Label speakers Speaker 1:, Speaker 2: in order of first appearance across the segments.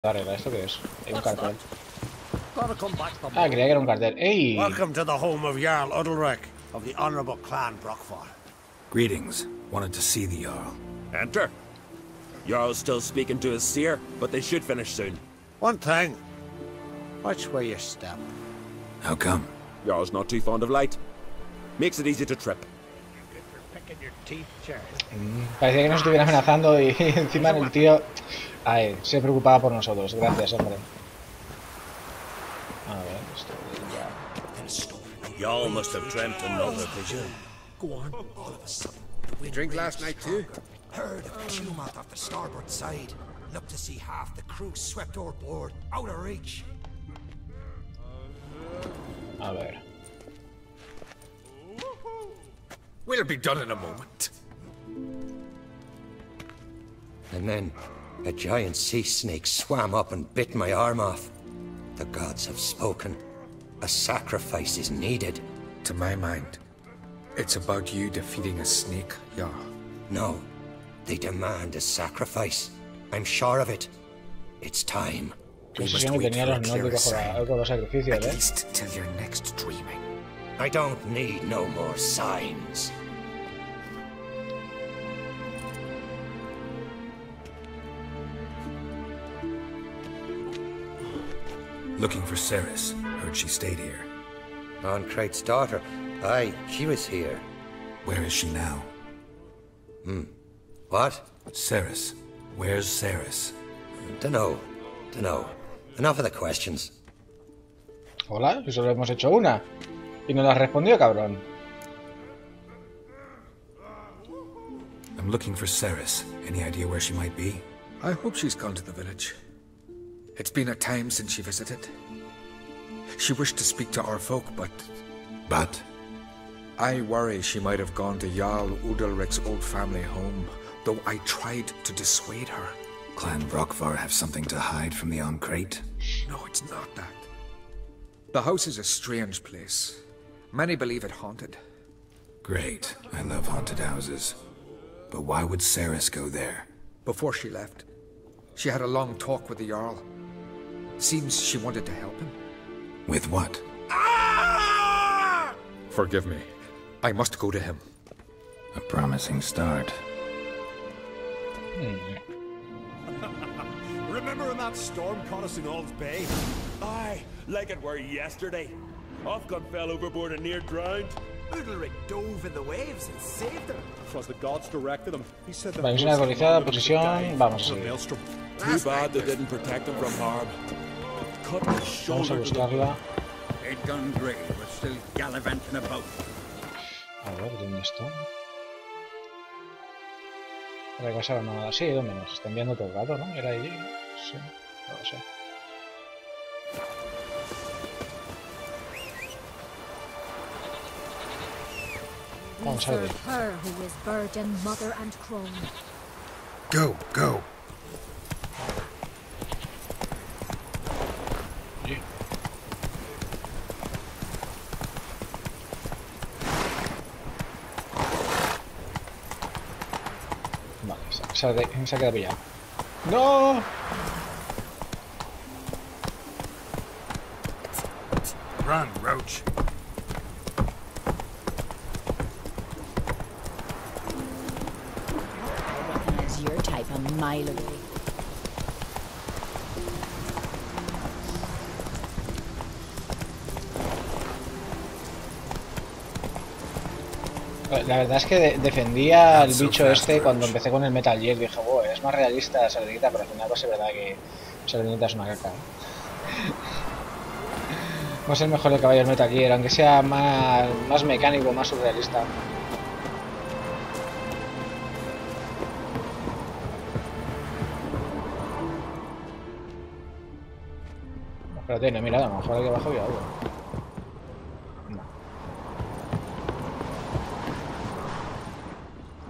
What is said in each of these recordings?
Speaker 1: Arregla, ¿esto qué es? Hay un cartel. Ah, creía que era un cartel. ¡Ey!
Speaker 2: Welcome to the home of Jarl Udalric of the honorable clan Brockfar.
Speaker 3: Greetings. Wanted to see the Jarl.
Speaker 4: Enter. Jarl's still speaking to his seer, but they should finish soon.
Speaker 2: One thing. Watch where you step.
Speaker 3: How come?
Speaker 4: Jarl's not too fond of light. Makes it easy to trip.
Speaker 1: Parecía que nos estuviera amenazando y encima el tío... Ay, se preocupaba por nosotros. Gracias, hombre. A ver, esto ya...
Speaker 2: Y'all must have dreamt another vision.
Speaker 5: Go on. All of a sudden,
Speaker 2: We drink last night too?
Speaker 5: heard of a tumult off the starboard side. Looked to see half the crew swept overboard, out of reach.
Speaker 1: A ver...
Speaker 5: We'll be done in a moment.
Speaker 6: And then, a giant sea snake swam up and bit my arm off. The gods have spoken. A sacrifice is needed.
Speaker 7: To my mind, it's about you defeating a snake, Jarl.
Speaker 6: No, they demand a sacrifice. I'm sure of it. It's time.
Speaker 1: Que se tenía los nórdicos con los sacrificios,
Speaker 7: At least till your next dreaming.
Speaker 6: I don't need no more signs.
Speaker 3: Looking for Ceres. Heard she stayed here.
Speaker 6: Onkrate's daughter. Aye, she was here.
Speaker 3: Where is she now?
Speaker 6: What?
Speaker 3: Ceres. Where's Ceres?
Speaker 6: Dunno. Enough of the questions.
Speaker 1: Hola, si solo hemos hecho una. Y no la has respondido, cabrón.
Speaker 3: I'm looking for Ceres. Any idea where she might be?
Speaker 7: I hope she's gone to the village. It's been a time since she visited. She wished to speak to our folk, but...
Speaker 3: But?
Speaker 7: I worry she might have gone to Jarl Udalric's old family home, though I tried to dissuade her.
Speaker 3: Clan Brockfar have something to hide from the Onkrate?
Speaker 7: No, it's not that. The house is a strange place. Many believe it haunted.
Speaker 3: Great. I love haunted houses. But why would Ceres go there?
Speaker 7: Before she left, she had a long talk with the Jarl. Seems she wanted to help him.
Speaker 3: With what?
Speaker 7: Forgive me. I must go to him.
Speaker 3: A promising start.
Speaker 2: Remember when that storm caught us in Ald's Bay?
Speaker 4: Aye, like it were yesterday. Ofcom fell overboard and near drowned.
Speaker 5: Udalric dove in the waves and saved her.
Speaker 2: Because the gods directed him. He said that
Speaker 1: Vale, misión actualizada, posición... Vamos a seguir.
Speaker 2: Maelstrom.
Speaker 4: Too bad they didn't protect him from harm. Cut his
Speaker 1: Vamos a
Speaker 4: shoulder to the...
Speaker 1: buscarla.
Speaker 8: They'd gone grey, but still gallivanting about.
Speaker 1: A ver, ¿dónde está? La casa abandonada. Sí, ¿dónde nos está enviando todo el rato, no? ¿Era allí? Sí, no lo sé. Vamos a ver.
Speaker 9: Her who is virgin, mother and crone.
Speaker 7: Go, go.
Speaker 1: Vale, se ha quedado pillado. ¡No!
Speaker 5: Run, Roach.
Speaker 9: Recognize your type a mile away.
Speaker 1: La verdad es que defendía al bicho este cuando empecé con el Metal Gear. Dije, wow, es más realista la Serenita, pero al final pues es verdad que Serenita es una caca. No es el mejor de caballos Metal Gear, aunque sea más mecánico, más surrealista. No, espérate, no he mirado, a lo mejor aquí abajo había algo.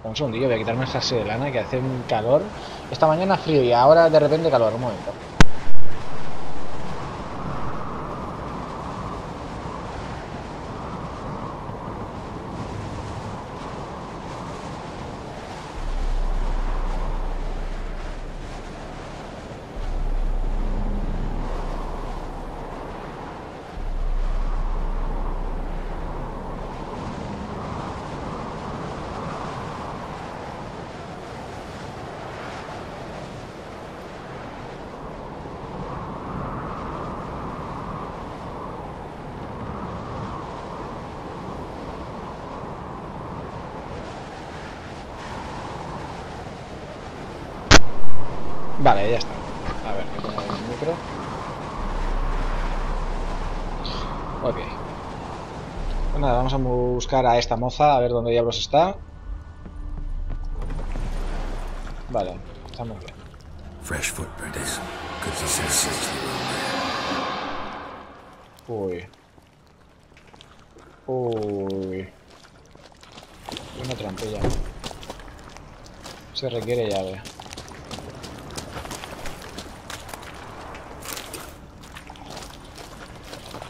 Speaker 1: Un segundillo, voy a quitarme el jersey de lana que hace un calor. Esta mañana frío y ahora de repente calor. Un momento. Vale, ya está. A ver, que pongo el micro. Ok. Pues nada, vamos a buscar a esta moza, a ver dónde diablos está. Vale, está muy bien.
Speaker 3: Fresh footprints. Could be seriously wrong there.
Speaker 1: Uy. Uy. Una trampilla. Se requiere llave.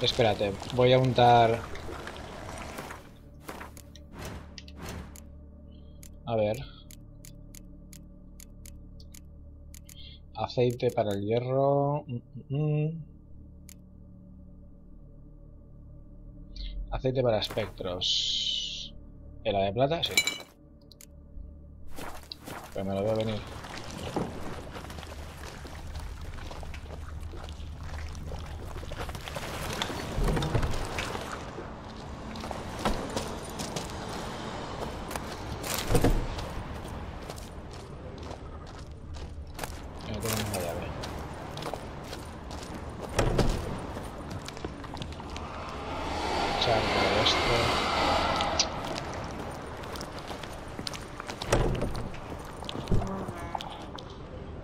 Speaker 1: Espérate, voy a untar... A ver... Aceite para el hierro... Aceite para espectros... ¿Era de plata? Sí. Pero me lo veo venir.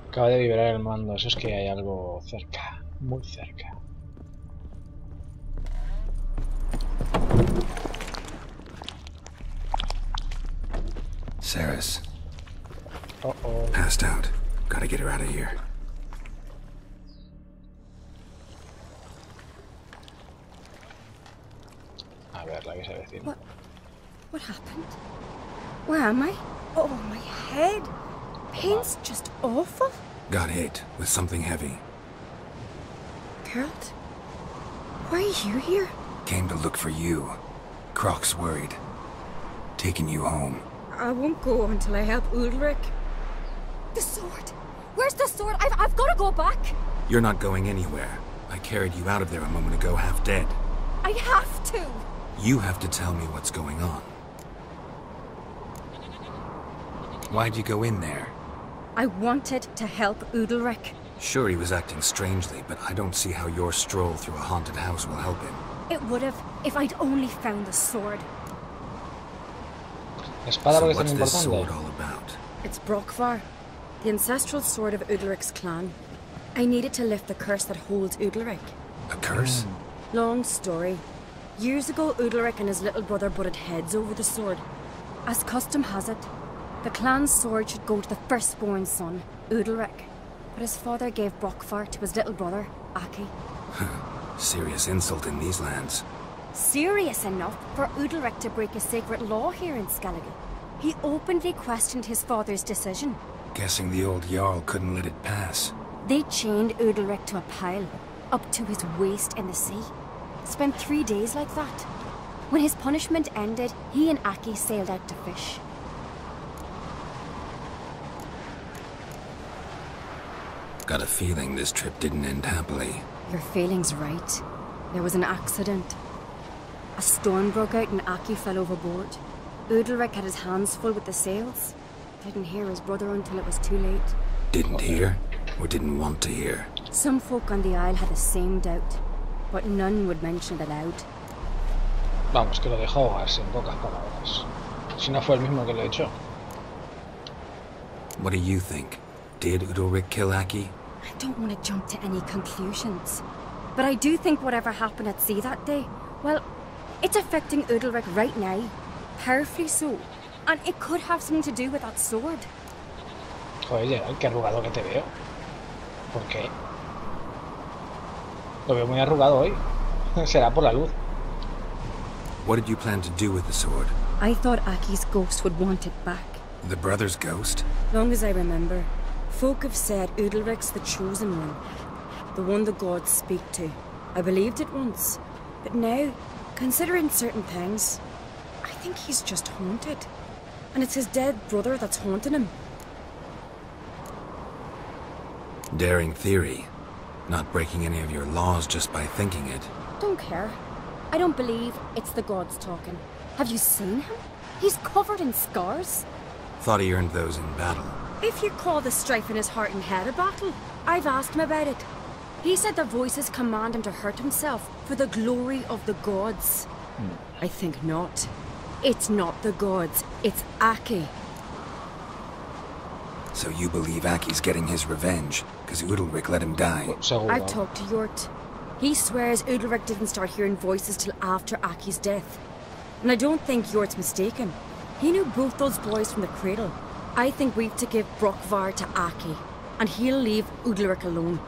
Speaker 1: Acaba de vibrar el mando, eso es que hay algo cerca, muy cerca.
Speaker 3: Sarah's
Speaker 1: Oh.
Speaker 3: passed out. Gotta get her out of here.
Speaker 1: A ver, la que se avecina.
Speaker 10: What happened? Where am I? Oh, my head. Pain's just awful.
Speaker 3: Got hit with something heavy.
Speaker 10: Geralt, why are you here?
Speaker 3: Came to look for you. Croc's worried. Taking you home.
Speaker 10: I won't go until I help Ulrich. The sword! Where's the sword? I've got to go back!
Speaker 3: You're not going anywhere. I carried you out of there a moment ago, half dead.
Speaker 10: I have to!
Speaker 3: You have to tell me what's going on. Why'd you go in there?
Speaker 10: I wanted to help Ulrich.
Speaker 3: Sure, he was acting strangely, but I don't see how your stroll through a haunted house will help him.
Speaker 10: It would have, if I'd only found the sword.
Speaker 1: Espada,
Speaker 3: So
Speaker 1: porque es
Speaker 3: what's
Speaker 1: tan
Speaker 3: this
Speaker 1: importante.
Speaker 3: sword all about?
Speaker 10: It's Brockvar, the ancestral sword of Ulrich's clan. I needed to lift the curse that holds Ulrich.
Speaker 3: A curse?
Speaker 10: Long story. Years ago, Ulrich and his little brother butted heads over the sword. As custom has it, the clan's sword should go to the firstborn son, Ulrich. But his father gave Brockvar to his little brother, Aki.
Speaker 3: Serious insult in these lands.
Speaker 10: Serious enough for Ulrich to break a sacred law here in Skellige. He openly questioned his father's decision.
Speaker 3: Guessing the old Jarl couldn't let it pass.
Speaker 10: They chained Ulrich to a pile, up to his waist in the sea. Spent 3 days like that. When his punishment ended, he and Aki sailed out to fish.
Speaker 3: Got a feeling this trip didn't end happily.
Speaker 10: Your feeling's right. There was an accident. A storm broke out and Aki fell overboard. Ulrich had his hands full with the sails. Didn't hear his brother until it was too late.
Speaker 3: Didn't hear, or didn't want to hear.
Speaker 10: Some folk on the isle had the same doubt, but none would mention it aloud.
Speaker 1: Vamos, que lo dejó ahogarse en pocas palabras. Si no fue el mismo que lo echó.
Speaker 3: What do you think? Did Ulrich kill Aki?
Speaker 10: I don't want to jump to any conclusions. But I do think whatever happened at sea that day, well, it's affecting Ulrich right now. Powerfully so. And it could have something to do with that sword.
Speaker 1: Joder, Geralt, qué arrugado que te veo. ¿Por qué? Lo veo muy arrugado hoy. Será por la luz.
Speaker 3: What did you plan to do with the sword?
Speaker 10: I thought Aki's ghost would want it back.
Speaker 3: The brother's ghost?
Speaker 10: Long as I remember, folk have said Ulrich's the chosen one. The one the gods speak to. I believed it once. But now, considering certain things, I think he's just haunted. And it's his dead brother that's haunting him.
Speaker 3: Daring theory. Not breaking any of your laws just by thinking it.
Speaker 10: Don't care. I don't believe it's the gods talking. Have you seen him? He's covered in scars.
Speaker 3: Thought he earned those in battle.
Speaker 10: If you call the strife in his heart and head a battle, I've asked him about it. He said the voices command him to hurt himself for the glory of the gods. I think not. It's not the gods, it's Aki.
Speaker 3: So you believe Aki's getting his revenge, because Udalric let him die?
Speaker 10: I've talked to Yort. He swears Udalric didn't start hearing voices till after Aki's death. And I don't think Yort's mistaken. He knew both those boys from the cradle. I think we've to give Brokvar to Aki, and he'll leave Udalric alone.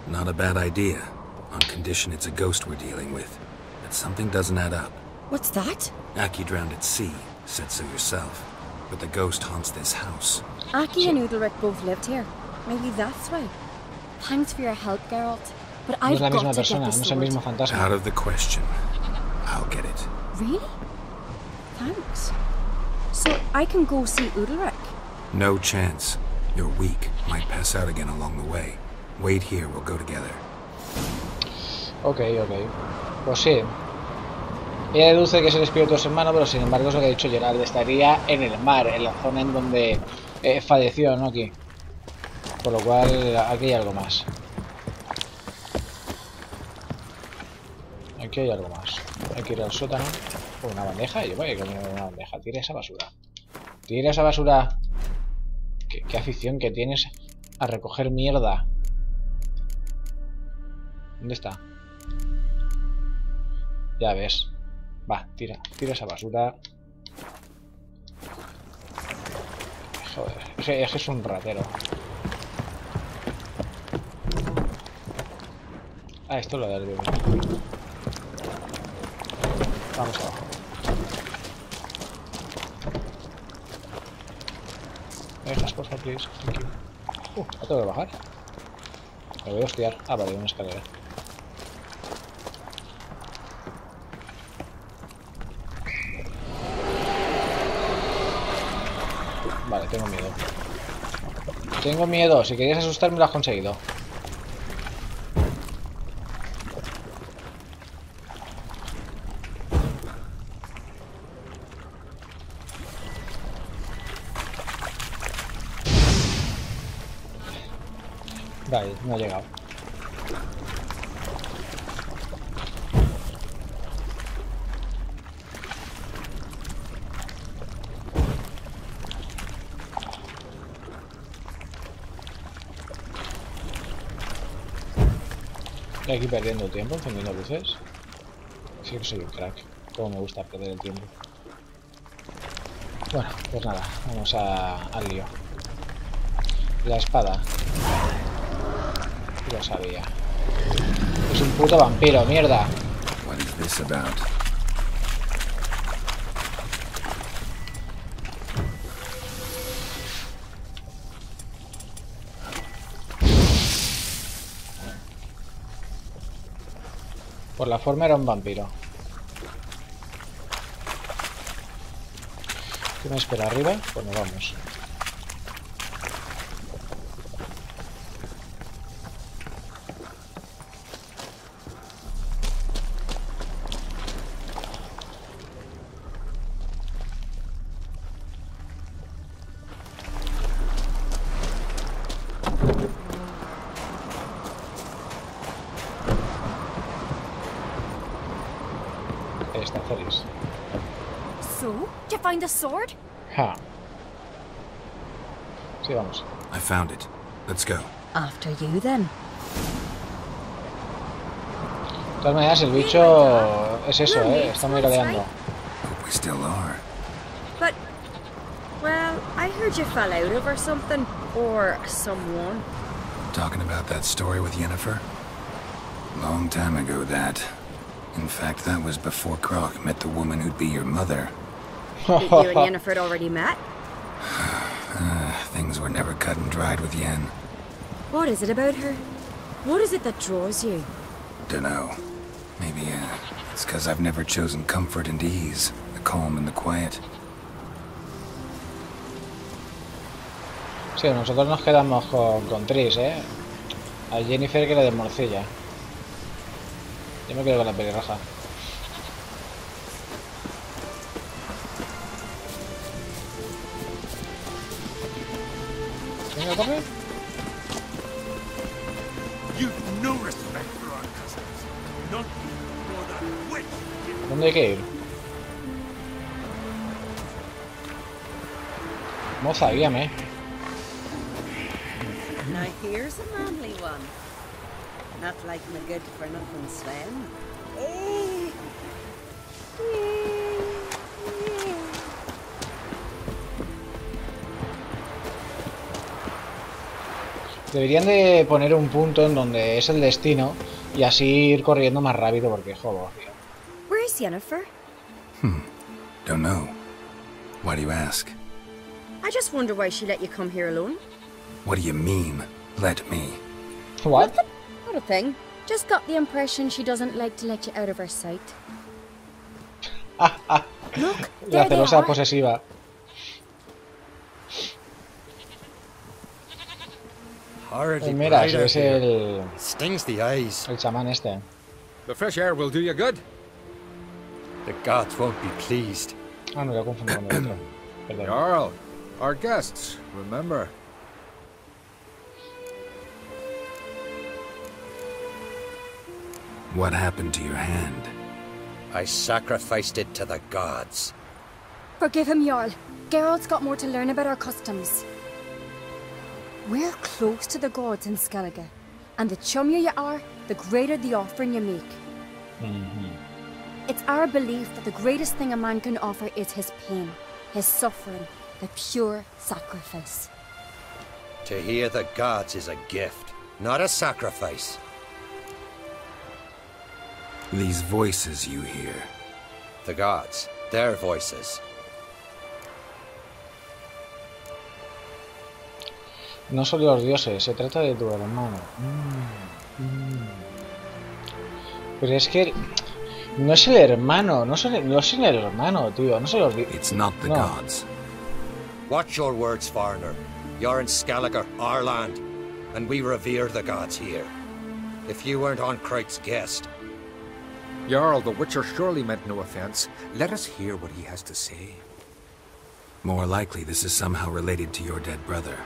Speaker 3: Not a bad idea, on condition it's a ghost we're dealing with. But something doesn't add up.
Speaker 10: What's that?
Speaker 3: Aki drowned at sea, said so yourself. But the ghost haunts this house.
Speaker 10: Aki and Udalric both lived here. Maybe that's why. Thanks for your help, Geralt. But I've got to get this sword.
Speaker 3: Out of the question. I'll get it.
Speaker 10: Really? Thanks. So I can go see Udalric?
Speaker 3: No chance. You're weak. Might pass out again along the way. Wait here, we'll go together.
Speaker 1: Ok. Pues sí. Ella deduce que es el espíritu de su hermano, pero sin embargo es lo que ha dicho Gerard. Estaría en el mar, en la zona en donde falleció, ¿no? Aquí. Por lo cual, aquí hay algo más. Aquí hay algo más. Hay que ir al sótano. Una bandeja. Yo voy a comer una bandeja. Tira esa basura. Tira esa basura. ¿Qué afición que tienes a recoger mierda? ¿Dónde está? Ya ves. Va, tira esa basura. Joder, ese es un ratero. Ah, esto es lo del bebé. Vamos abajo. ¿Me dejas, por favor, please? Thank you. ¿No tengo que bajar? Me voy a hostiar. Ah, vale, una escalera. Vale, tengo miedo. Tengo miedo. Si querías asustarme lo has conseguido. Vale, no ha llegado. Estoy aquí perdiendo el tiempo, encendiendo luces. Sí que soy un crack. Como me gusta perder el tiempo. Bueno, pues nada, vamos al lío. La espada. Lo sabía. Es un puto vampiro, mierda.
Speaker 3: What is this about?
Speaker 1: Por la forma era un vampiro. ¿Qué me espera arriba? Pues nos vamos. Está feliz.
Speaker 10: So, did you find the sword?
Speaker 1: Ja. Sí, vamos.
Speaker 3: I found it. Let's go.
Speaker 10: After you then.
Speaker 1: De todas maneras, el bicho es eso, está muy rodeando.
Speaker 3: Hope we still are.
Speaker 10: But, well, I heard you fell out over something, or someone.
Speaker 3: Talking about that story with Yennefer? Long time ago, that. In fact, that was before Croc met the woman who'd be your mother.
Speaker 10: You and Yennefer had already met?
Speaker 3: Things were never cut and dried with Yen.
Speaker 10: What is it about her? What is it that draws you?
Speaker 3: Dunno. Maybe, it's because I've never chosen comfort and ease, the calm and the quiet.
Speaker 1: Sí, nosotros nos quedamos con Tris, A Jennifer que le de morcilla. Yo me quedo con la pelirroja. Venga, corre.
Speaker 2: You've no respect for our customs. Not you, nor that witch.
Speaker 1: ¿Dónde hay que ir? Moza, guíame.
Speaker 11: Now here's a manly one. Not like my good for nothing Sven.
Speaker 1: Deberían de poner un punto en donde es el destino y así ir corriendo más rápido porque joder, tío.
Speaker 10: Where is Yennefer?
Speaker 3: Don't know. Why do you ask?
Speaker 10: I just wonder why she let you come here alone.
Speaker 3: What do you mean, let me?
Speaker 1: What?
Speaker 10: Not a thing. Just got the impression she doesn't like to let you out of her sight. Look,
Speaker 1: La
Speaker 10: there they
Speaker 1: celosa
Speaker 10: are.
Speaker 1: posesiva.
Speaker 6: Horridly
Speaker 1: Mira,
Speaker 6: bright
Speaker 1: ese
Speaker 6: out
Speaker 1: es
Speaker 6: here. Stings the eyes.
Speaker 1: el chamán este.
Speaker 7: The fresh air will do you good.
Speaker 6: The gods won't be pleased.
Speaker 1: Ah, no, lo he confundido con el otro. Perdón.
Speaker 7: Jarl, our guests, remember.
Speaker 3: What happened to your hand?
Speaker 6: I sacrificed it to the gods.
Speaker 10: Forgive him, Jarl. Geralt's got more to learn about our customs. We're close to the gods in Skellige, and the chummier you are, the greater the offering you make. It's our belief that the greatest thing a man can offer is his pain, his suffering, the pure sacrifice.
Speaker 6: To hear the gods is a gift, not a sacrifice.
Speaker 3: These voices you hear.
Speaker 6: The gods, their voices.
Speaker 1: No son los dioses, se trata de tu hermano. Pero es que no es el hermano, no es el hermano, tío, no son los dioses.
Speaker 3: It's not the gods.
Speaker 6: Watch your words, foreigner. You're in Skellige, our land, and we revere the gods here. If you weren't on Kright's guest...
Speaker 7: Jarl, the Witcher surely meant no offense. Let us hear what he has to say.
Speaker 3: More likely this is somehow related to your dead brother.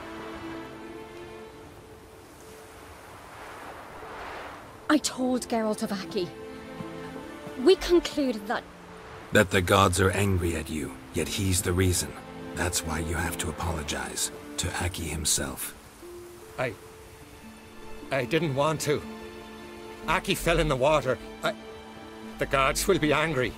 Speaker 10: I told Geralt of Aki. We concluded that...
Speaker 3: That the gods are angry at you, yet he's the reason. That's why you have to apologize to Aki himself.
Speaker 6: I didn't want to. Aki fell in the water. The gods will be angry.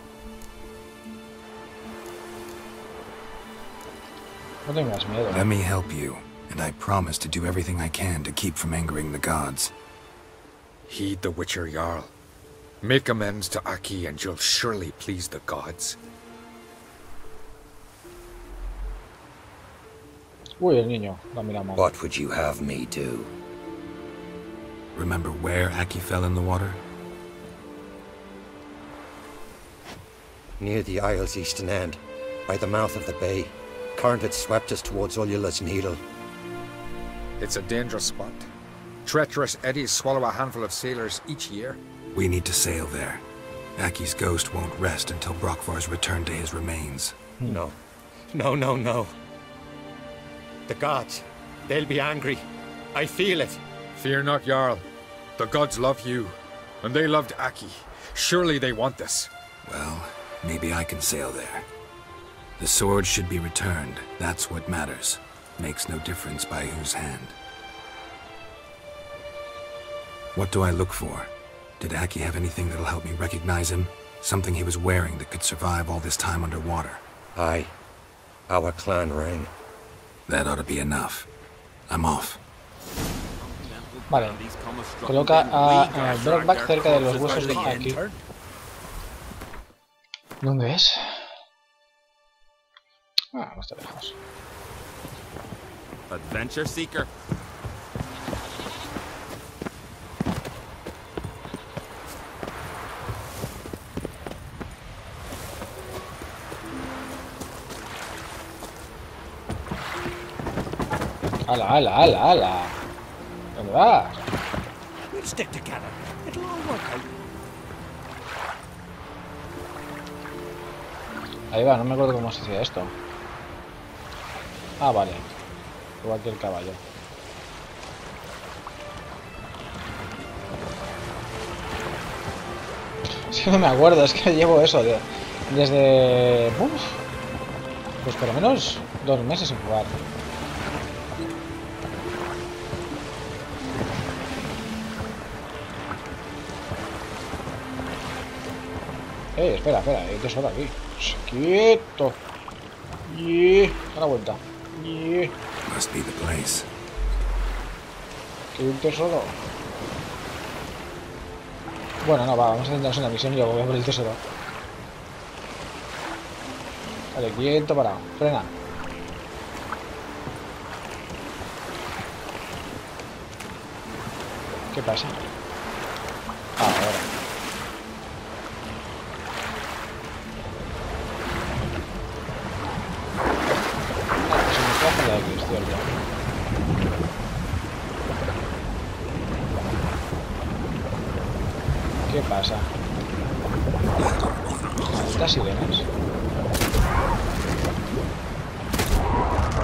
Speaker 1: No tengas miedo.
Speaker 3: Let me help you, and I promise to do everything I can to keep from angering the gods.
Speaker 7: Heed the Witcher, Jarl. Make amends to Aki and you'll surely please the gods.
Speaker 1: Uy, el niño, la miramos.
Speaker 6: What would you have me do?
Speaker 3: Remember where Aki fell in the water?
Speaker 6: Near the Isle's eastern end, by the mouth of the bay. Current had swept us towards Ullula's Needle.
Speaker 7: It's a dangerous spot. Treacherous eddies swallow a handful of sailors each year.
Speaker 3: We need to sail there. Aki's ghost won't rest until Brokvar's returned to his remains.
Speaker 6: No. No. The gods, they'll be angry. I feel it.
Speaker 7: Fear not, Jarl. The gods love you, and they loved Aki. Surely they want this.
Speaker 3: Well, maybe I can sail there. The sword should be returned. That's what matters. Makes no difference by whose hand. What do I look for? Did Aki have anything that'll help me recognize him? Something he was wearing that could survive all this time underwater?
Speaker 6: Aye. Our clan ring.
Speaker 3: That ought to be enough. I'm off.
Speaker 1: Vale. Coloca a Brockback cerca de los huesos de Aki. ¿Dónde es? Ah, no está lejos.
Speaker 4: Adventure seeker.
Speaker 1: ¡Hala! ¿Dónde vas?
Speaker 5: We'll stick together. It'll all work out.
Speaker 1: Ahí va, no me acuerdo cómo se hacía esto. Ah, vale. Igual que el caballo. Es que no me acuerdo, es que llevo eso desde... pues por lo menos 2 meses sin jugar. Espera, hay un tesoro aquí. Quieto. Da la vuelta.
Speaker 3: Must be the place.
Speaker 1: Que hay un tesoro. Bueno, no, va, vamos a centrarnos en la misión y luego voy a por el tesoro. Vale, quieto, parado. Frena. ¿Qué pasa? Ahora. Se me está haciendo aquí, es cierto. ¿Qué pasa? Malditas sirenas.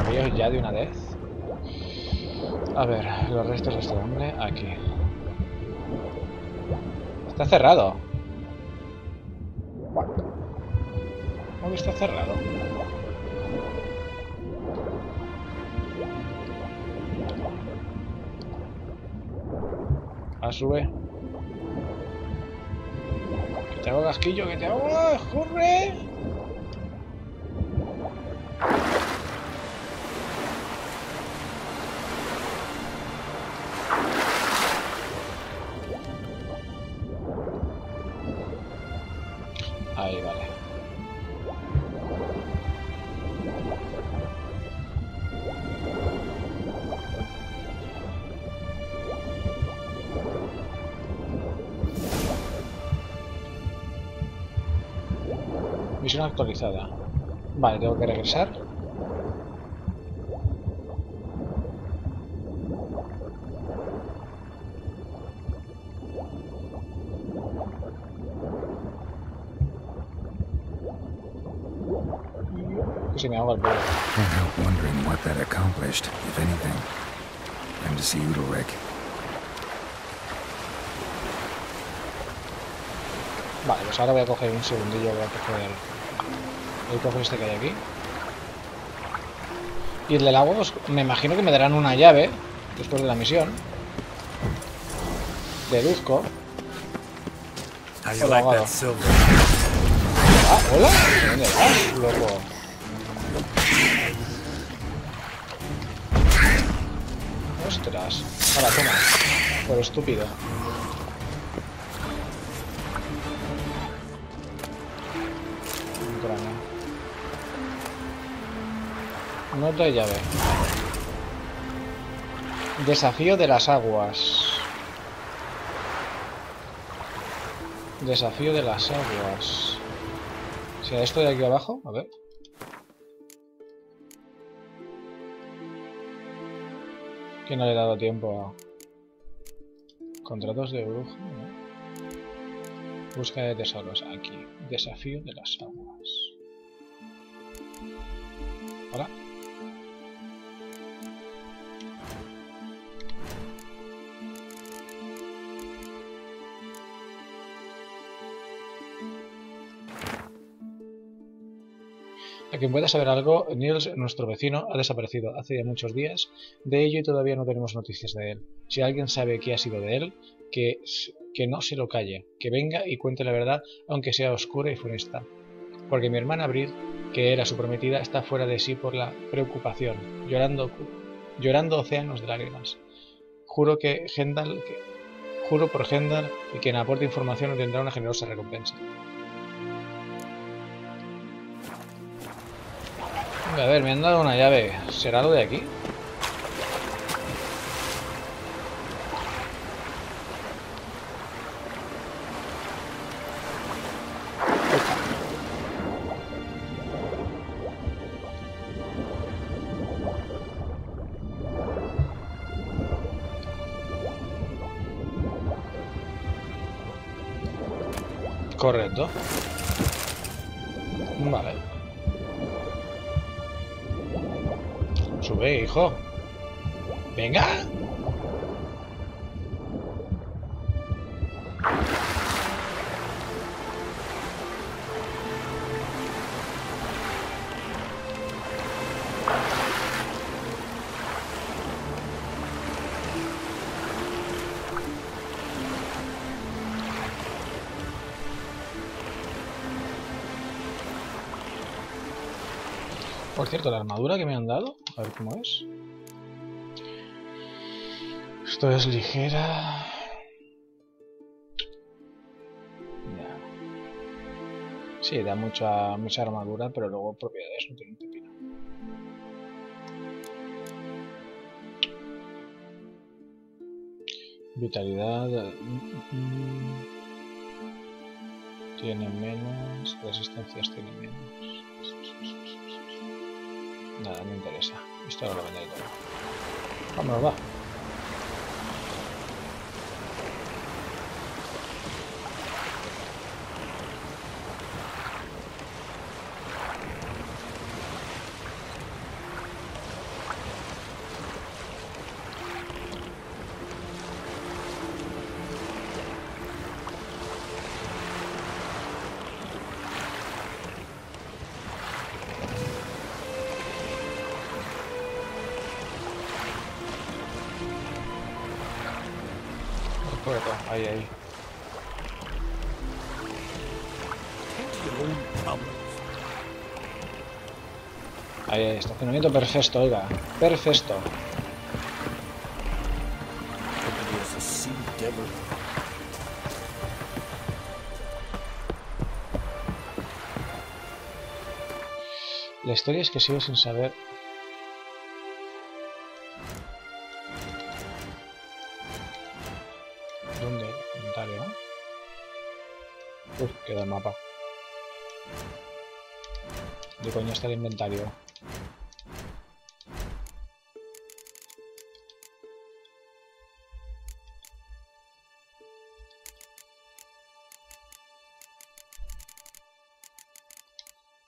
Speaker 1: ¿Moríos ya de una vez? A ver, los restos de este hombre aquí. Está cerrado. ¿Cómo que está cerrado? Sube. Que te hago casquillo, que te hago... ¡Corre! Ahí, vale. Misión actualizada. Vale, tengo que regresar. Que se me ahoga el pelo.
Speaker 3: Can't help wondering what that accomplished, if anything. Time to see Udalric.
Speaker 1: Vale, pues ahora voy a coger un segundillo, voy a coger el cofre este que hay aquí. Y el del agua, pues, me imagino que me darán una llave después de la misión. Deduzco. Hola, hola. Ah, hola. ¿Dónde vas, loco? Ostras. Ahora, toma. Por estúpido. Nota de llave. Desafío de las aguas. Desafío de las aguas. ¿Será esto de aquí abajo? A ver. Que no le he dado tiempo a... Contratos de brujo, ¿no? Búsqueda de tesoros. Aquí. Desafío de las aguas. Hola. A quien pueda saber algo, Niels, nuestro vecino, ha desaparecido hace ya muchos días de ello y todavía no tenemos noticias de él. Si alguien sabe qué ha sido de él, que no se lo calle, que venga y cuente la verdad, aunque sea oscura y funesta. Porque mi hermana Brid, que era su prometida, está fuera de sí por la preocupación, llorando océanos de lágrimas. Juro por Hendal y quien aporte información obtendrá una generosa recompensa. A ver, me han dado una llave. ¿Será lo de aquí? Correcto. Vale. Sube, hijo. Venga. Por cierto, la armadura que me han dado, a ver cómo es. Esto es ligera. Ya. Sí, da mucha armadura, pero luego propiedades no tienen pepino. Vitalidad. Tiene menos. Resistencias tiene menos. Nada, no me interesa. Esto no lo venderé todo. Vámonos, va. Ahí, ahí. Ahí, ahí, estacionamiento perfecto, oiga. Perfecto. La historia es que sigo sin saber. ¿Dónde? Inventario. Uf, queda el mapa. ¿De coño está el inventario?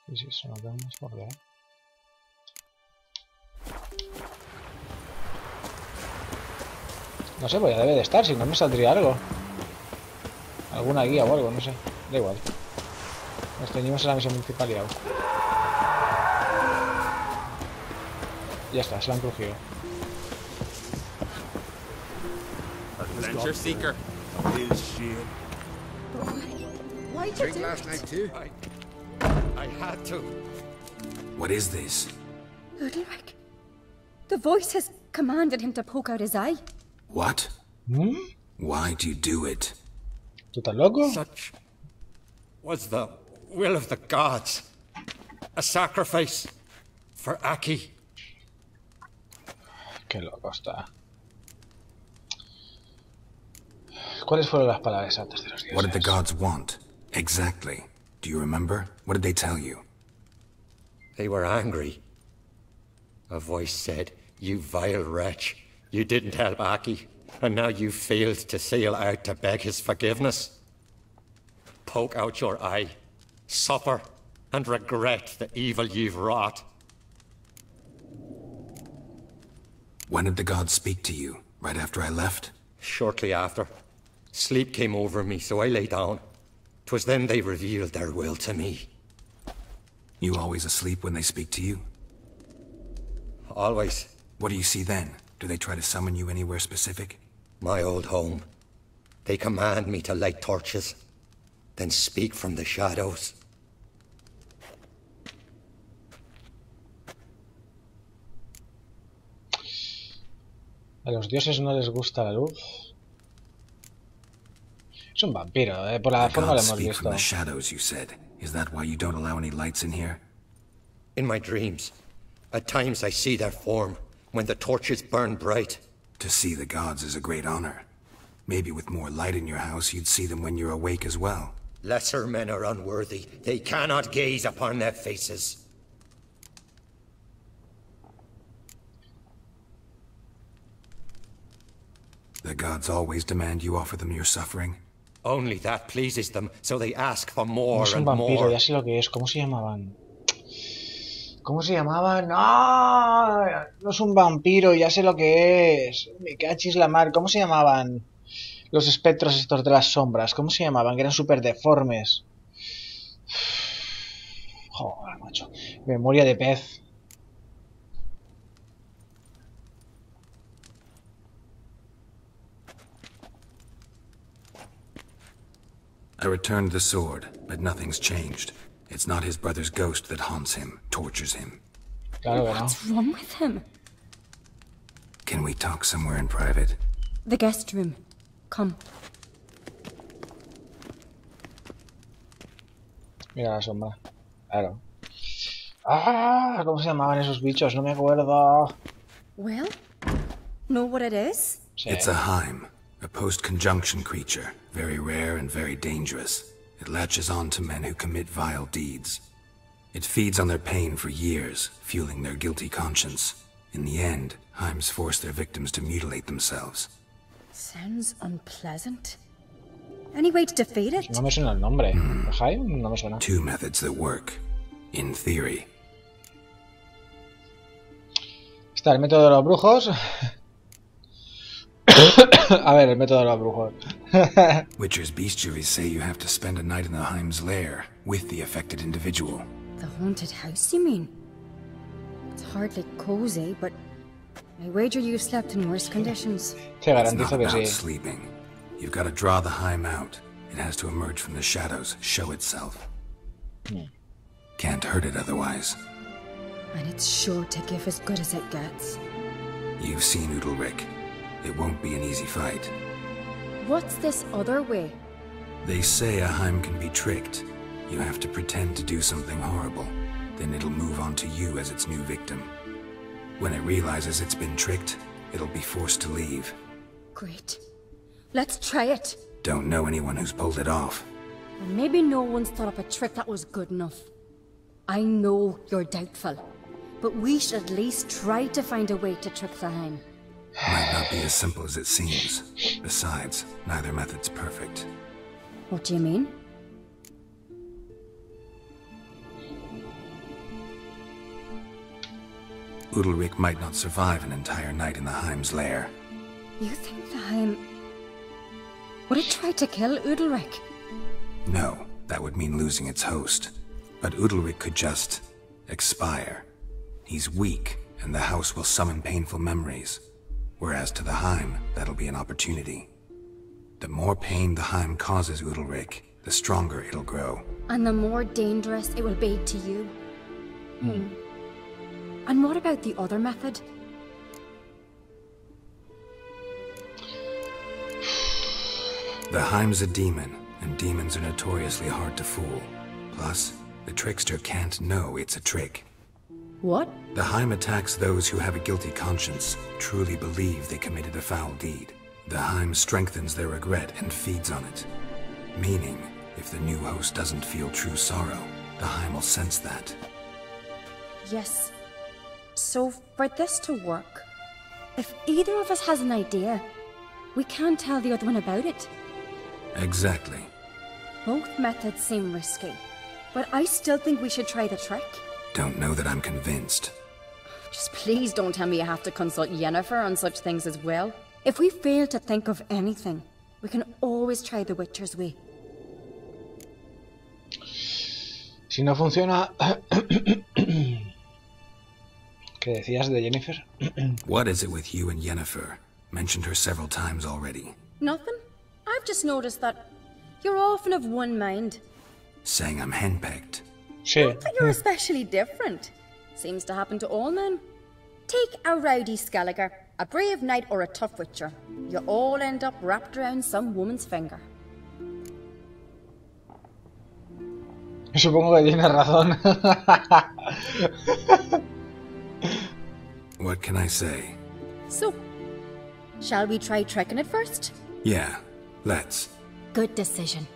Speaker 1: Sí, sí, eso no tengo más por ver. No sé, pues ya debe de estar, si no me saldría algo. Alguna guía o algo, no sé. Da igual. Nos teníamos en la misión principal y algo. Ya está, se la han crujido.
Speaker 7: Adventure seeker.
Speaker 9: Why did
Speaker 7: Drink
Speaker 9: you
Speaker 7: last night too?
Speaker 6: I had to.
Speaker 3: What is this?
Speaker 10: Udalric. The voice has commanded him to poke out his eye.
Speaker 3: What?
Speaker 1: ¿Mm?
Speaker 3: Why'd you do it?
Speaker 1: ¿Tú estás loco?
Speaker 6: Such was the will of the gods. A sacrifice for Aki.
Speaker 1: Qué loco está. ¿Cuáles fueron las palabras exactas de los dioses?
Speaker 3: What did the gods want? Exactly. Do you remember? What did they tell you?
Speaker 6: They were angry. A voice said, "You vile wretch. You didn't help Aki, and now you failed to sail out to beg his forgiveness. Poke out your eye, suffer, and regret the evil you've wrought."
Speaker 3: When did the gods speak to you? Right after I left?
Speaker 6: Shortly after. Sleep came over me, so I lay down. 'Twas then they revealed their will to me.
Speaker 3: You always asleep when they speak to you?
Speaker 6: Always.
Speaker 3: What do you see then? Do they try to summon you anywhere specific?
Speaker 6: My old home. They command me to light torches, then speak from the shadows.
Speaker 1: A los dioses no les gusta la luz. Es un vampiro, por la forma lo hemos
Speaker 3: speak
Speaker 1: visto.
Speaker 3: from the shadows, you said. Is that why you don't allow any lights in here?
Speaker 6: In my dreams, at times I see their form, when the torches burn bright.
Speaker 3: To see the gods is a great honor. Maybe with more light in your house, you'd see them when you're awake as well.
Speaker 6: Lesser men are unworthy. They cannot gaze upon their faces.
Speaker 3: The gods always demand you offer them your suffering?
Speaker 6: Only that pleases them, so they ask for more
Speaker 1: Es un
Speaker 6: and
Speaker 1: vampiro,
Speaker 6: more.
Speaker 1: ya sé lo que es. ¿Cómo se llamaban? ¿Cómo se llamaban? ¡No! No es un vampiro, ya sé lo que es. Me cachis la mar. ¿Cómo se llamaban? Los espectros estos de las sombras. ¿Cómo se llamaban? Que eran súper deformes. Joder, macho. Memoria de pez.
Speaker 3: I returned the sword, but nothing's changed. It's not his brother's ghost that haunts him, tortures him.
Speaker 1: Claro que no.
Speaker 10: What's wrong with him?
Speaker 3: Can we talk somewhere in private?
Speaker 10: The guest room. Come.
Speaker 1: Mira la sombra. Claro. Ah, ¿cómo se llamaban esos bichos? No me acuerdo.
Speaker 10: Well, know what it is?
Speaker 1: Sí.
Speaker 3: It's a Heim, a post-conjunction creature, very rare and very dangerous. It latches on to men who commit vile deeds. It feeds on their pain for years, fueling their guilty conscience. In the end, Heims force their victims to mutilate themselves.
Speaker 10: Sounds unpleasant. Any way to defeat it?
Speaker 1: No me suena el nombre. Jaime no me suena.
Speaker 3: Two methods that work, in theory.
Speaker 1: Está el método de los brujos. A ver, el método de los brujos.
Speaker 3: Witcher's bestiaries say you have to spend a night in the Heim's lair with the affected individual.
Speaker 10: The haunted house, you mean? It's hardly cozy, but I wager you've slept in worse conditions.
Speaker 1: Te
Speaker 3: It's
Speaker 1: garantizo
Speaker 3: not
Speaker 1: que
Speaker 3: about
Speaker 1: sí.
Speaker 3: sleeping. You've got to draw the Heim out. It has to emerge from the shadows, show itself. Can't hurt it otherwise.
Speaker 10: And it's sure to give as good as it gets.
Speaker 3: You've seen Udalric. It won't be an easy fight.
Speaker 10: What's this other way?
Speaker 3: They say a Heim can be tricked. You have to pretend to do something horrible. Then it'll move on to you as its new victim. When it realizes it's been tricked, it'll be forced to leave.
Speaker 10: Great. Let's try it.
Speaker 3: Don't know anyone who's pulled it off.
Speaker 10: And maybe no one's thought up a trick that was good enough. I know you're doubtful, but we should at least try to find a way to trick the Heim.
Speaker 3: Might not be as simple as it seems. Besides, neither method's perfect.
Speaker 10: What do you mean?
Speaker 3: Udalric might not survive an entire night in the Heim's lair.
Speaker 10: You think the Heim... Would it try to kill Udalric?
Speaker 3: No, that would mean losing its host. But Udalric could just... expire. He's weak, and the house will summon painful memories. Whereas to the Heim, that'll be an opportunity. The more pain the Heim causes Udalric, the stronger it'll grow.
Speaker 10: And the more dangerous it will be to you. And what about the other method?
Speaker 3: The Heim's a demon, and demons are notoriously hard to fool. Plus, the trickster can't know it's a trick.
Speaker 10: What?
Speaker 3: The Heim attacks those who have a guilty conscience, truly believe they committed a foul deed. The Heim strengthens their regret and feeds on it. Meaning, if the new host doesn't feel true sorrow, the Heim will sense that.
Speaker 10: Yes. So, for this to work, if either of us has an idea, we can't tell the other one about it.
Speaker 3: Exactly.
Speaker 10: Both methods seem risky, but I still think we should try the trick.
Speaker 3: Don't know that I'm convinced.
Speaker 10: Just please don't tell me you have to consult Yennefer on such things as well. If we fail to think of anything, we can always try the Witcher's way.
Speaker 1: Si no funciona... ¿Qué decías de Yennefer?
Speaker 3: What is it with you and Yennefer? Mentioned her several times already.
Speaker 10: Nothing. I've just noticed that you're often of one mind.
Speaker 3: Saying I'm henpecked.
Speaker 1: Sí.
Speaker 10: But you're especially different. Seems to happen to all men. Take a rowdy Skelliger, a brave knight or a tough witcher. You all end up wrapped around some woman's finger.
Speaker 1: Supongo que tienes razón.
Speaker 3: What can I say?
Speaker 10: So, shall we try tricking it first?
Speaker 3: Yeah, let's.
Speaker 10: Good decision.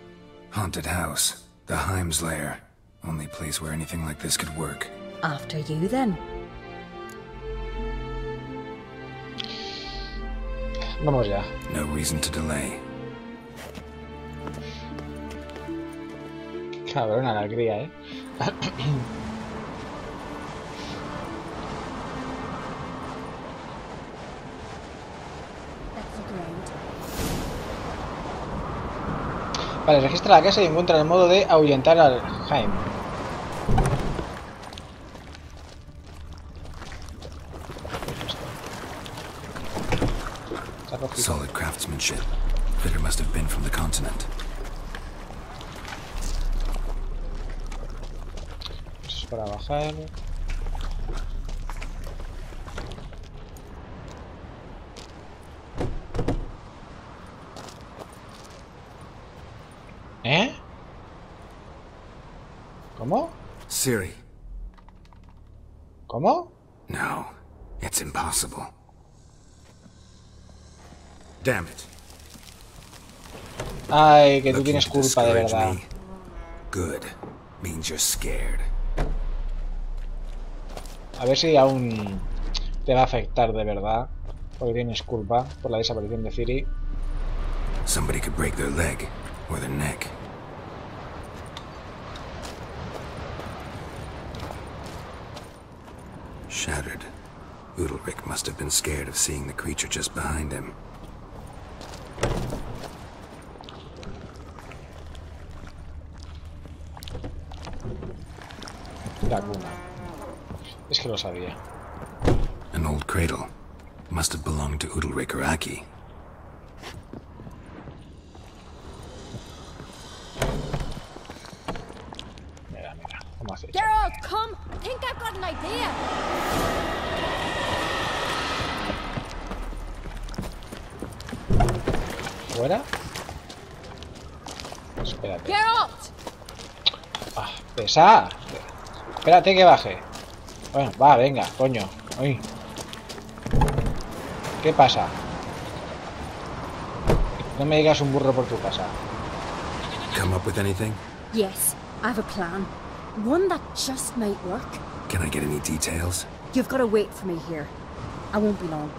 Speaker 3: Haunted house. The Heim's lair. Only place where anything like this could work.
Speaker 10: After you, then.
Speaker 1: Vamos ya.
Speaker 3: No reason to delay.
Speaker 1: Cabrona la cría, ¿eh? Vale, registra la casa y encuentra el modo de ahuyentar al Heim.
Speaker 3: Solid craftsmanship. Fitter must have been from the continent.
Speaker 1: Esto es para bajar. ¿Eh? ¿Cómo?
Speaker 3: Siri.
Speaker 1: ¿Cómo?
Speaker 3: No, it's impossible. Damn it.
Speaker 1: Ay, que tú
Speaker 3: Looking
Speaker 1: tienes
Speaker 3: to
Speaker 1: culpa de
Speaker 3: discourage
Speaker 1: verdad.
Speaker 3: me? Good. Means you're scared.
Speaker 1: A ver si aún te va a afectar de verdad. Porque tienes culpa por la desaparición de Ciri.
Speaker 3: Somebody could break their leg or their neck. Shattered. Udalric must have been scared of seeing the creature just behind him.
Speaker 1: La cuna. Es que lo sabía.
Speaker 3: An old cradle. Must have belonged to Udalric or Aki.
Speaker 1: Mira, mira. ¿Cómo has hecho?
Speaker 10: Geralt, come! I think I've got an idea.
Speaker 1: ¿Fuera? Espérate.
Speaker 10: Geralt!
Speaker 1: Ah, pesa. Espérate que baje. Bueno, va, venga, coño. Uy. ¿Qué pasa? No me digas un burro por tu casa.
Speaker 3: Come up with anything?
Speaker 10: Yes, I have a plan. One that just might work.
Speaker 3: Can I get any details?
Speaker 10: You've got to wait for me here. I won't be long.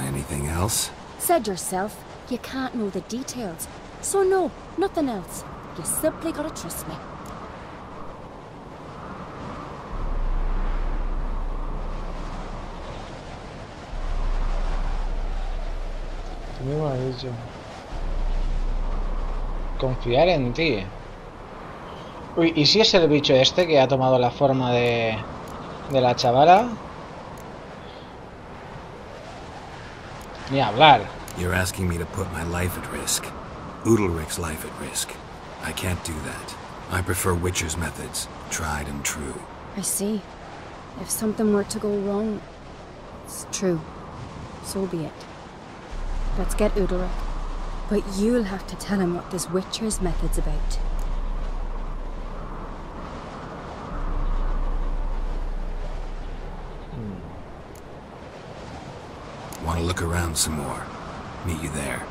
Speaker 3: Anything else?
Speaker 10: Said yourself, you can't know the details. So no, nothing else. You simply gotta trust me.
Speaker 1: Tú mismo has dicho. Confiar en ti. Uy, ¿y si es el bicho este que ha tomado la forma de la chavala? Ni hablar.
Speaker 3: You're asking me to put my life at risk. Udalric's life at risk. I can't do that. I prefer Witcher's methods, tried and true.
Speaker 10: I see. If something were to go wrong, it's true. So be it. Let's get Udalric. But you'll have to tell him what this Witcher's method's about.
Speaker 3: Want to look around some more? Meet you there.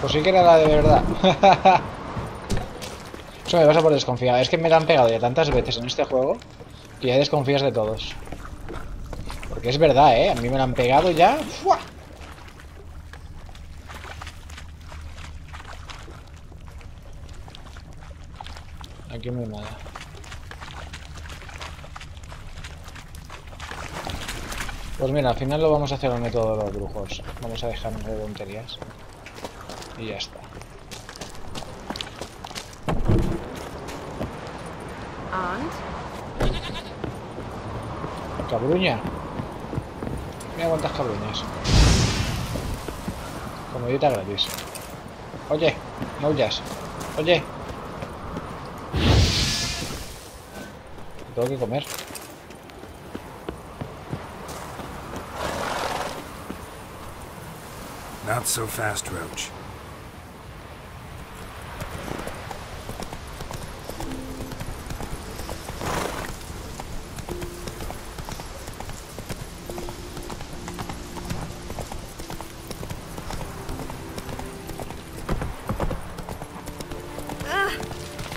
Speaker 1: Pues sí que era la de verdad. Eso me pasa por desconfiar. Es que me la han pegado ya tantas veces en este juego que ya desconfías de todos. Porque es verdad, ¿eh? A mí me la han pegado ya. ¡Fua! Aquí no hay nada. Pues mira, al final lo vamos a hacer al método de los brujos. Vamos a dejarnos de tonterías. Y ya está. Cabruña. Mira cuántas cabruñas. Comodita gratis. Oye, no huyas. Oye. Tengo que comer.
Speaker 3: Not so fast, Roach.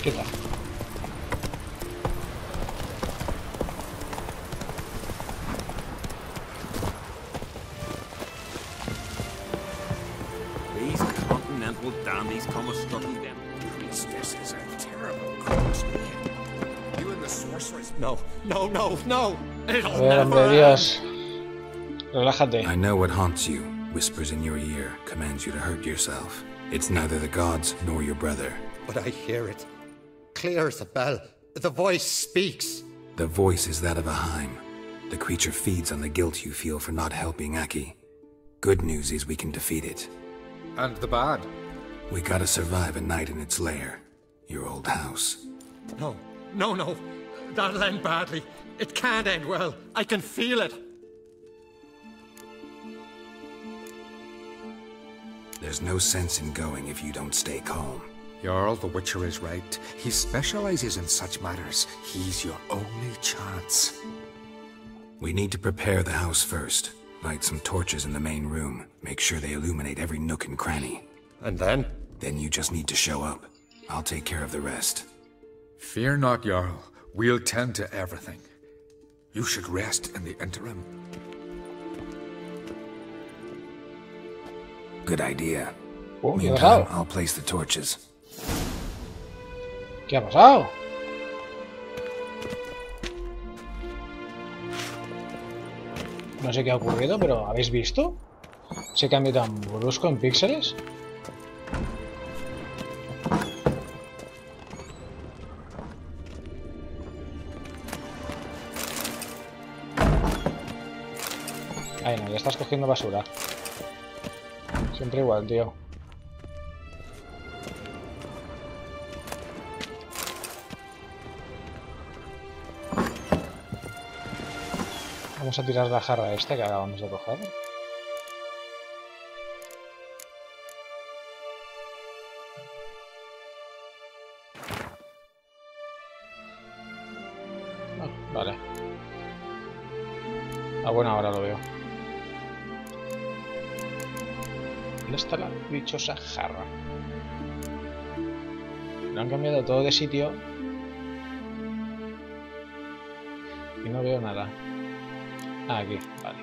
Speaker 1: Quita.
Speaker 8: These continental dandies come a struggling them.
Speaker 5: This is a terrible cross. You and the sorceress.
Speaker 6: No, no, no, no! It'll
Speaker 1: A ver, hombre,
Speaker 6: never
Speaker 1: Dios. Relájate.
Speaker 3: I know what haunts you, whispers in your ear, commands you to hurt yourself. It's neither the gods nor your brother.
Speaker 6: But I hear it. Clear as a bell. The voice speaks.
Speaker 3: The voice is that of a Heim. The creature feeds on the guilt you feel for not helping Aki. Good news is we can defeat it.
Speaker 7: And the bad?
Speaker 3: We gotta survive a night in its lair. Your old house.
Speaker 6: No, no, no. That'll end badly. It can't end well. I can feel it.
Speaker 3: There's no sense in going if you don't stay calm.
Speaker 7: Jarl, the Witcher is right. He specializes in such matters. He's your only chance.
Speaker 3: We need to prepare the house first. Light some torches in the main room. Make sure they illuminate every nook and cranny.
Speaker 6: And then?
Speaker 3: Then you just need to show up. I'll take care of the rest.
Speaker 7: Fear not, Jarl. We'll tend to everything. You should rest in the interim.
Speaker 3: Good idea.
Speaker 1: Oh, ¿qué ha
Speaker 3: Meantime,
Speaker 1: pasado?
Speaker 3: I'll place the torches.
Speaker 1: ¿Qué ha pasado? No sé qué ha ocurrido, pero ¿habéis visto? Ese cambio tan brusco en píxeles. Ay, no, ya estás cogiendo basura. Siempre igual, tío. Vamos a tirar la jarra esta que acabamos de coger. Ah, vale. Ah, bueno, ahora lo veo. ¿Dónde está la dichosa jarra? Lo han cambiado todo de sitio. Y no veo nada. Ah, aquí, vale.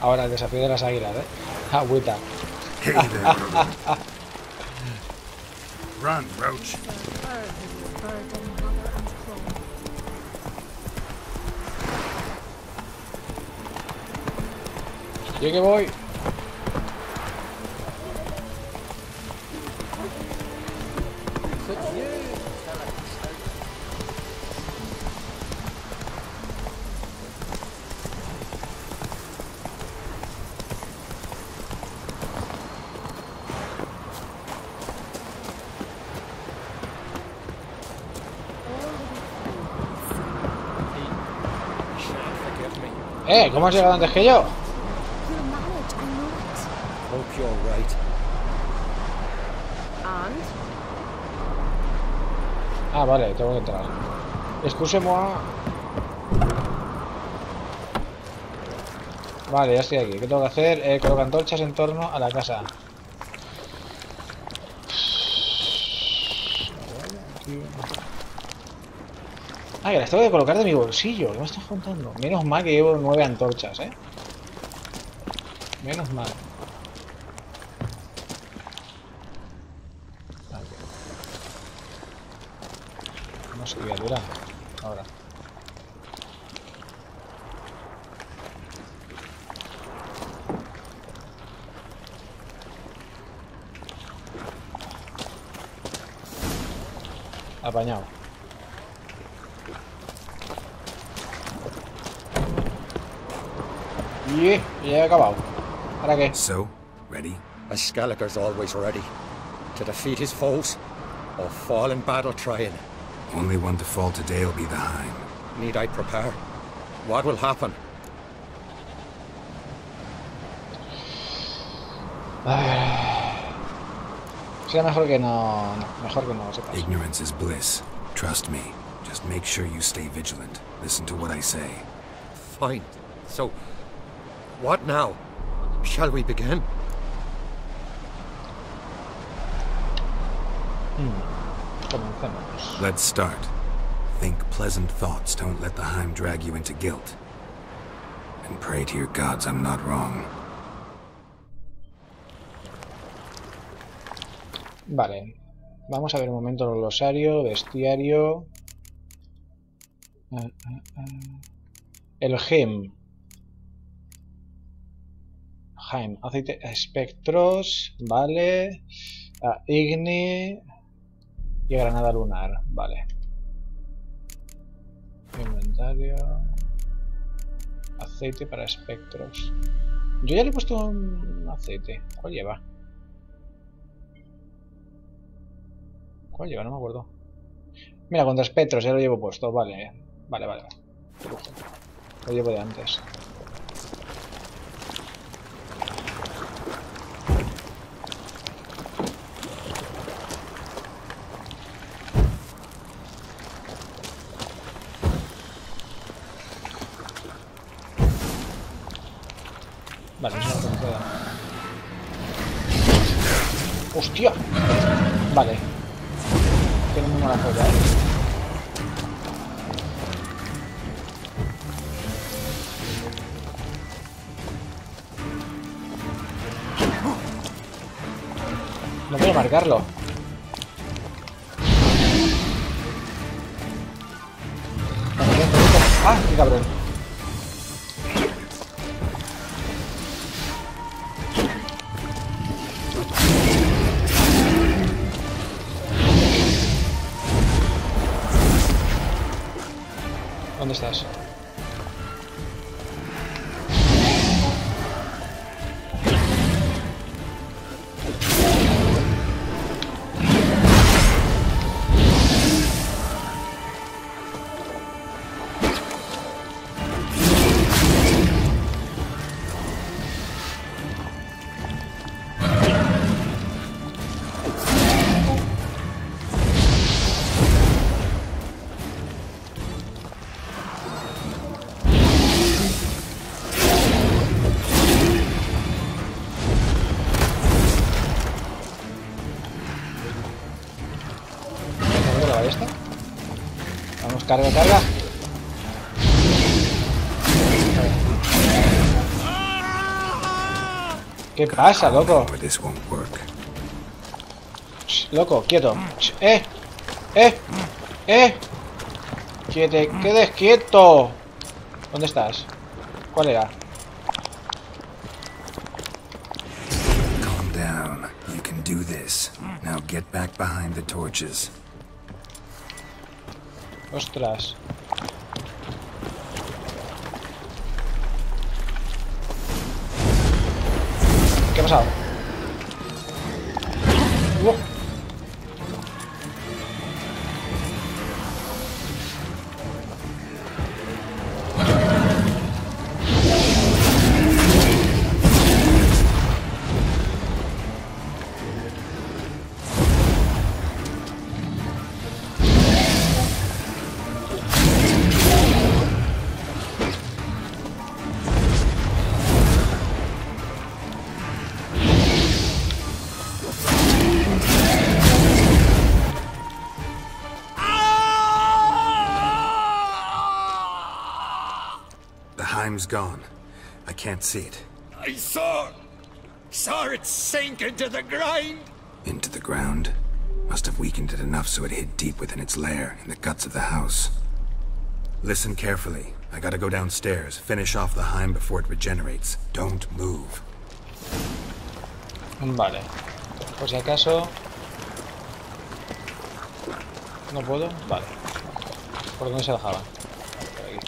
Speaker 1: Ahora el desafío de las águilas, Agüita.
Speaker 3: Hey there.
Speaker 2: Run, Roach.
Speaker 1: Yo que voy. ¿Cómo has llegado antes que yo?
Speaker 6: Hope you're right.
Speaker 1: Ah, vale, tengo que entrar. Excusez-moi. Vale, ya estoy aquí. ¿Qué tengo que hacer? Coloca antorchas en torno a la casa. Ah, que las tengo que colocar de mi bolsillo. ¿Qué me estás contando? Menos mal que llevo 9 antorchas, Menos mal. Vamos, criatura. Ahora. Apañado. Y ya he acabado. ¿Ahora qué?
Speaker 3: So, ready?
Speaker 6: A Skeletor's always ready. To defeat his foes, or fall in battle trying.
Speaker 3: Only one to fall today will be the Hind.
Speaker 6: Need I prepare? What will happen?
Speaker 1: Será mejor que no... mejor que no lo sepas.
Speaker 3: Ignorance is bliss. Trust me. Just make sure you stay vigilant. Listen to what I say.
Speaker 6: Fine. So, what now? Shall we begin?
Speaker 1: Comencemos.
Speaker 3: Let's start. Think pleasant thoughts. Don't let the Hind drag you into guilt. And pray to your gods I'm not wrong.
Speaker 1: Vale. Vamos a ver un momento el glosario, bestiario. El gem. Aceite, espectros, vale. Igni y granada lunar, vale. Inventario. Aceite para espectros. Yo ya le he puesto un aceite. ¿Cuál lleva? ¿Cuál lleva? No me acuerdo. Mira, contra espectros, ya lo llevo puesto. Vale, vale, vale. Lo llevo de antes. Vale, eso no puedo. ¡Hostia! Vale. Tiene muy mala polla, No voy a marcarlo. ¡Ah! ¡Qué cabrón! ¿Dónde estás? Vamos, carga, carga. ¿Qué pasa, loco? Loco, quieto. Que te quedes quieto. ¿Dónde estás? ¿Cuál era?
Speaker 3: Calm down. You can do this. Now get back behind the torches.
Speaker 1: Ostras. ¿Qué ha pasado?
Speaker 3: Time's gone. I can't see it.
Speaker 6: I saw it sink into the ground.
Speaker 3: Into the ground? Must have weakened it enough so it hid deep within its lair, in the guts of the house. Listen carefully. I gotta go downstairs, finish off the Heim before it regenerates. Don't move.
Speaker 1: Vale. Por si acaso... ¿No puedo? Vale. ¿Por dónde se dejaba? Por aquí.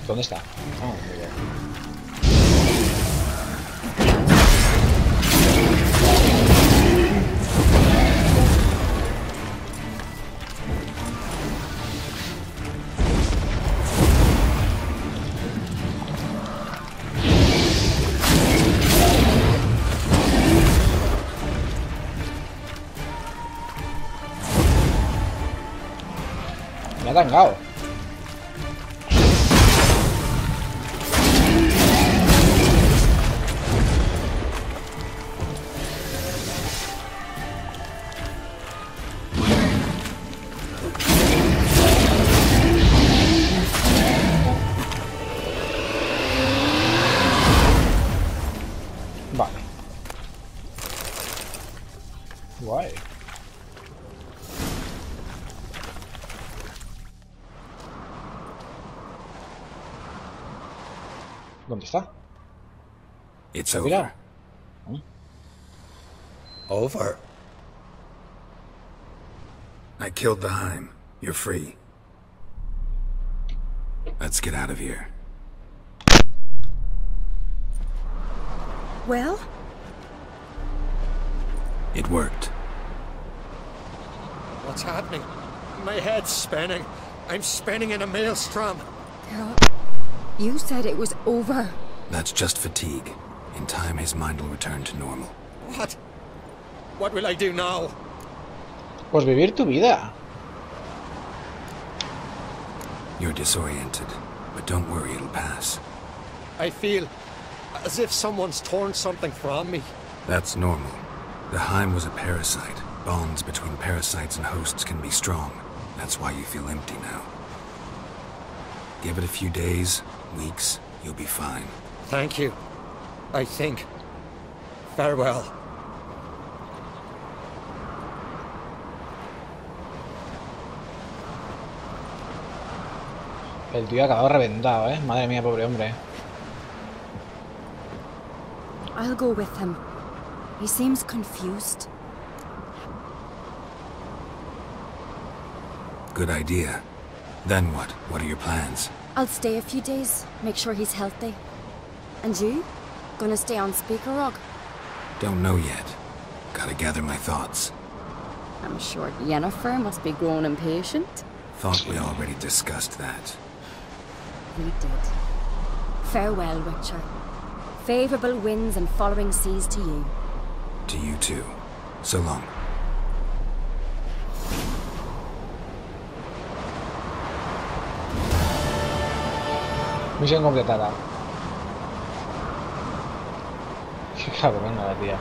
Speaker 1: ¿Dónde está? Ah, muy bien. Me ha tangado. Vale. Guay. ¿Dónde está?
Speaker 3: It's
Speaker 1: Mira.
Speaker 3: over.
Speaker 6: Over?
Speaker 3: I killed the Heim. You're free. Let's get out of here.
Speaker 10: Well?
Speaker 3: It worked.
Speaker 6: What's happening? My head's spinning. I'm spinning in a maelstrom.
Speaker 10: You said it was over.
Speaker 3: That's just fatigue. In time, his mind will return to normal.
Speaker 6: What? What will I do now?
Speaker 1: Pues vivir tu vida.
Speaker 3: You're disoriented, but don't worry, it'll pass.
Speaker 6: I feel as if someone's torn something from me.
Speaker 3: That's normal. The Heim was a parasite. Bonds between parasites and hosts can be strong. That's why you feel empty now. Give it a few days, weeks, you'll be fine.
Speaker 6: Thank you. I think. Farewell.
Speaker 1: El tío ha acabado reventado, ¿eh? Madre mía, pobre hombre.
Speaker 10: I'll go with him. He seems confused.
Speaker 3: Good idea. Then what? What are your plans?
Speaker 10: I'll stay a few days, make sure he's healthy. And you? Gonna stay on Speaker Rock?
Speaker 3: Don't know yet. Gotta gather my thoughts.
Speaker 10: I'm sure Yennefer must be growing impatient.
Speaker 3: Thought we already discussed that.
Speaker 10: We did. Farewell, Witcher. Favourable winds and following seas to you.
Speaker 3: To you too. So long.
Speaker 1: Misión completada. Qué cabrona la tía.